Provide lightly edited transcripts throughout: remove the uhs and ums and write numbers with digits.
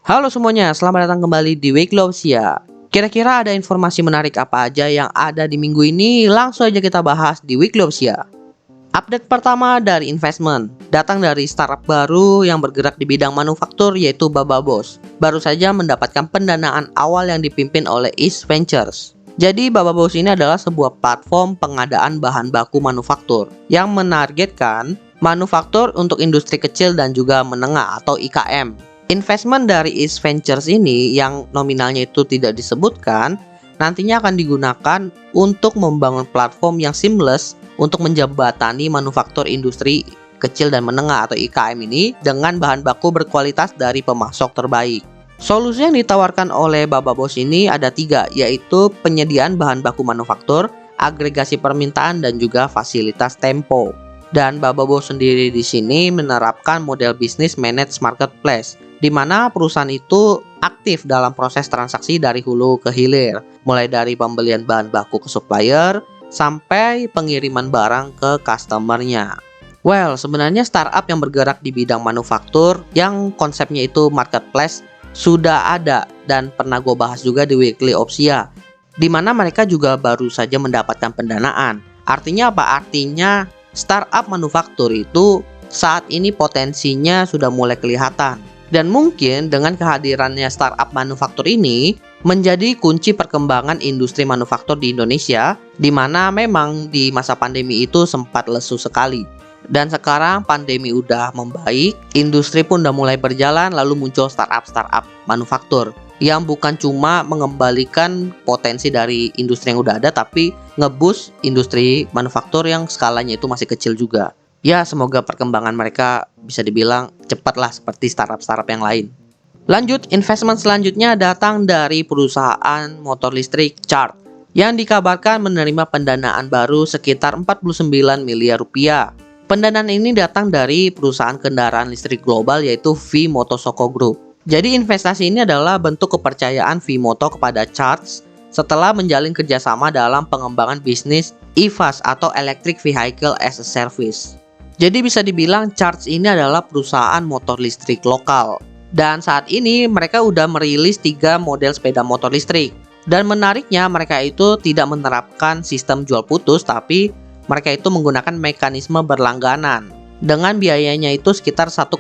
Halo semuanya, selamat datang kembali di Weeklovsia. Kira-kira ada informasi menarik apa aja yang ada di minggu ini? Langsung aja kita bahas di Weeklovsia. Update pertama dari investment, datang dari startup baru yang bergerak di bidang manufaktur yaitu Bababos. Baru saja mendapatkan pendanaan awal yang dipimpin oleh East Ventures. Jadi Bababos ini adalah sebuah platform pengadaan bahan baku manufaktur yang menargetkan manufaktur untuk industri kecil dan juga menengah atau IKM. Investment dari East Ventures ini yang nominalnya itu tidak disebutkan, nantinya akan digunakan untuk membangun platform yang seamless untuk menjembatani manufaktur industri kecil dan menengah atau IKM ini dengan bahan baku berkualitas dari pemasok terbaik. Solusi yang ditawarkan oleh Bababos ini ada 3, yaitu penyediaan bahan baku manufaktur, agregasi permintaan, dan juga fasilitas tempo. Dan Bababos sendiri di sini menerapkan model bisnis managed marketplace, di mana perusahaan itu aktif dalam proses transaksi dari hulu ke hilir, mulai dari pembelian bahan baku ke supplier sampai pengiriman barang ke customernya. Well, sebenarnya startup yang bergerak di bidang manufaktur yang konsepnya itu marketplace sudah ada dan pernah gue bahas juga di Weekly Opsia, di mana mereka juga baru saja mendapatkan pendanaan. Artinya apa? Artinya startup manufaktur itu saat ini potensinya sudah mulai kelihatan. Dan mungkin dengan kehadirannya startup manufaktur ini menjadi kunci perkembangan industri manufaktur di Indonesia, di mana memang di masa pandemi itu sempat lesu sekali. Dan sekarang pandemi udah membaik, industri pun udah mulai berjalan, lalu muncul startup manufaktur yang bukan cuma mengembalikan potensi dari industri yang udah ada, tapi ngeboost industri manufaktur yang skalanya itu masih kecil juga. Ya, semoga perkembangan mereka bisa dibilang cepatlah seperti startup yang lain. Lanjut, investment selanjutnya datang dari perusahaan motor listrik Chart yang dikabarkan menerima pendanaan baru sekitar 49 miliar rupiah. Pendanaan ini datang dari perusahaan kendaraan listrik global yaitu V-Motosoko Group. Jadi investasi ini adalah bentuk kepercayaan V-Moto kepada Charge setelah menjalin kerjasama dalam pengembangan bisnis EVAS atau Electric Vehicle as a Service. Jadi bisa dibilang Charge ini adalah perusahaan motor listrik lokal. Dan saat ini mereka udah merilis 3 model sepeda motor listrik. Dan menariknya mereka itu tidak menerapkan sistem jual putus, tapi mereka itu menggunakan mekanisme berlangganan dengan biayanya itu sekitar 1,65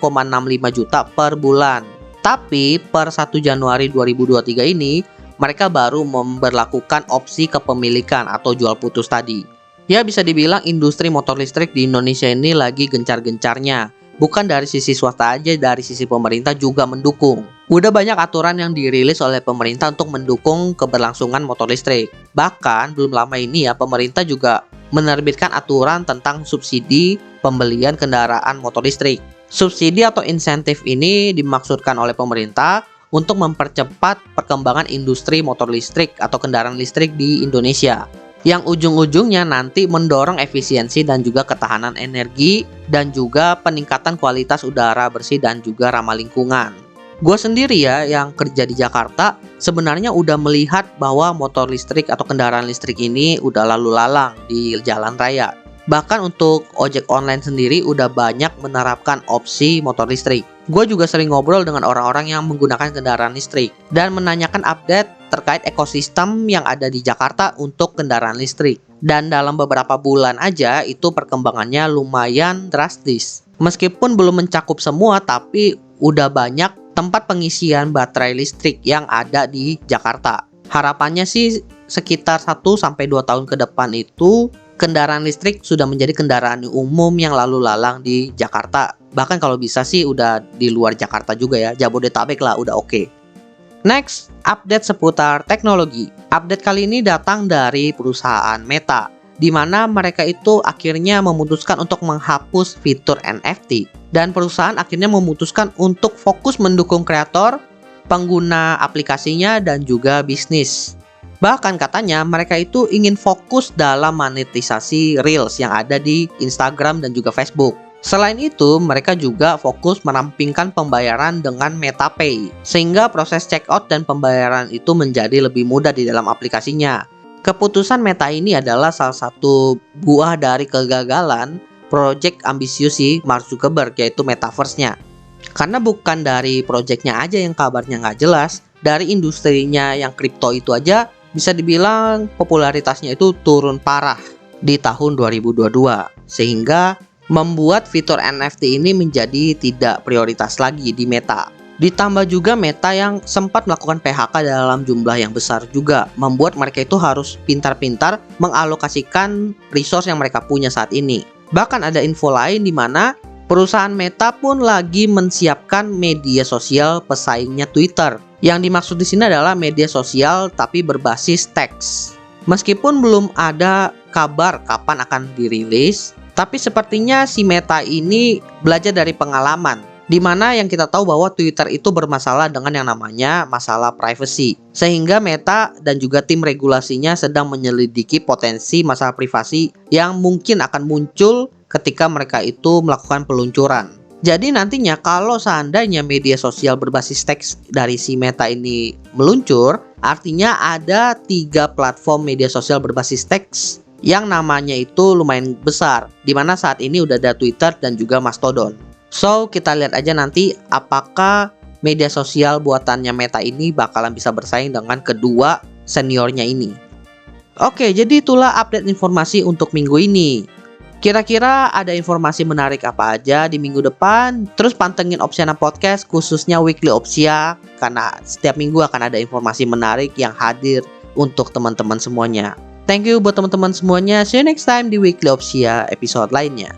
juta per bulan. Tapi per 1 Januari 2023 ini mereka baru memberlakukan opsi kepemilikan atau jual putus tadi. Ya, bisa dibilang industri motor listrik di Indonesia ini lagi gencar-gencarnya. Bukan dari sisi swasta aja, dari sisi pemerintah juga mendukung. Udah banyak aturan yang dirilis oleh pemerintah untuk mendukung keberlangsungan motor listrik. Bahkan belum lama ini ya pemerintah juga menerbitkan aturan tentang subsidi pembelian kendaraan motor listrik. Subsidi atau insentif ini dimaksudkan oleh pemerintah untuk mempercepat perkembangan industri motor listrik atau kendaraan listrik di Indonesia, yang ujung-ujungnya nanti mendorong efisiensi dan juga ketahanan energi dan juga peningkatan kualitas udara bersih dan juga ramah lingkungan. Gue sendiri ya yang kerja di Jakarta sebenarnya udah melihat bahwa motor listrik atau kendaraan listrik ini udah lalu lalang di jalan raya. Bahkan untuk ojek online sendiri udah banyak menerapkan opsi motor listrik. Gue juga sering ngobrol dengan orang-orang yang menggunakan kendaraan listrik dan menanyakan update terkait ekosistem yang ada di Jakarta untuk kendaraan listrik. Dan dalam beberapa bulan aja itu perkembangannya lumayan drastis. Meskipun belum mencakup semua, tapi udah banyak tempat pengisian baterai listrik yang ada di Jakarta. Harapannya sih sekitar 1-2 tahun ke depan itu kendaraan listrik sudah menjadi kendaraan umum yang lalu lalang di Jakarta. Bahkan kalau bisa sih udah di luar Jakarta juga ya, Jabodetabek lah udah oke. Next, update seputar teknologi. Update kali ini datang dari perusahaan Meta, di mana mereka itu akhirnya memutuskan untuk menghapus fitur NFT. Dan perusahaan akhirnya memutuskan untuk fokus mendukung kreator, pengguna aplikasinya, dan juga bisnis. Bahkan katanya mereka itu ingin fokus dalam monetisasi Reels yang ada di Instagram dan juga Facebook. Selain itu, mereka juga fokus merampingkan pembayaran dengan MetaPay, sehingga proses checkout dan pembayaran itu menjadi lebih mudah di dalam aplikasinya. Keputusan Meta ini adalah salah satu buah dari kegagalan proyek ambisius si Mark Zuckerberg, yaitu Metaverse-nya. Karena bukan dari projectnya aja yang kabarnya nggak jelas, dari industrinya yang kripto itu aja bisa dibilang popularitasnya itu turun parah di tahun 2022. Sehingga membuat fitur NFT ini menjadi tidak prioritas lagi di Meta. Ditambah juga Meta yang sempat melakukan PHK dalam jumlah yang besar juga, membuat mereka itu harus pintar-pintar mengalokasikan resource yang mereka punya saat ini. Bahkan ada info lain di mana perusahaan Meta pun lagi menyiapkan media sosial pesaingnya Twitter. Yang dimaksud di sini adalah media sosial tapi berbasis teks. Meskipun belum ada kabar kapan akan dirilis, tapi sepertinya si Meta ini belajar dari pengalaman, di mana yang kita tahu bahwa Twitter itu bermasalah dengan yang namanya masalah privacy. Sehingga Meta dan juga tim regulasinya sedang menyelidiki potensi masalah privasi yang mungkin akan muncul ketika mereka itu melakukan peluncuran. Jadi nantinya kalau seandainya media sosial berbasis teks dari si Meta ini meluncur, artinya ada 3 platform media sosial berbasis teks yang namanya itu lumayan besar, di mana saat ini udah ada Twitter dan juga Mastodon. So, kita lihat aja nanti apakah media sosial buatannya Meta ini bakalan bisa bersaing dengan kedua seniornya ini. Oke, jadi itulah update informasi untuk minggu ini. Kira-kira ada informasi menarik apa aja di minggu depan? Terus pantengin Opsiana Podcast, khususnya Weekly Opsia, karena setiap minggu akan ada informasi menarik yang hadir untuk teman-teman semuanya. Thank you buat teman-teman semuanya. See you next time di Weekly Opsia episode lainnya.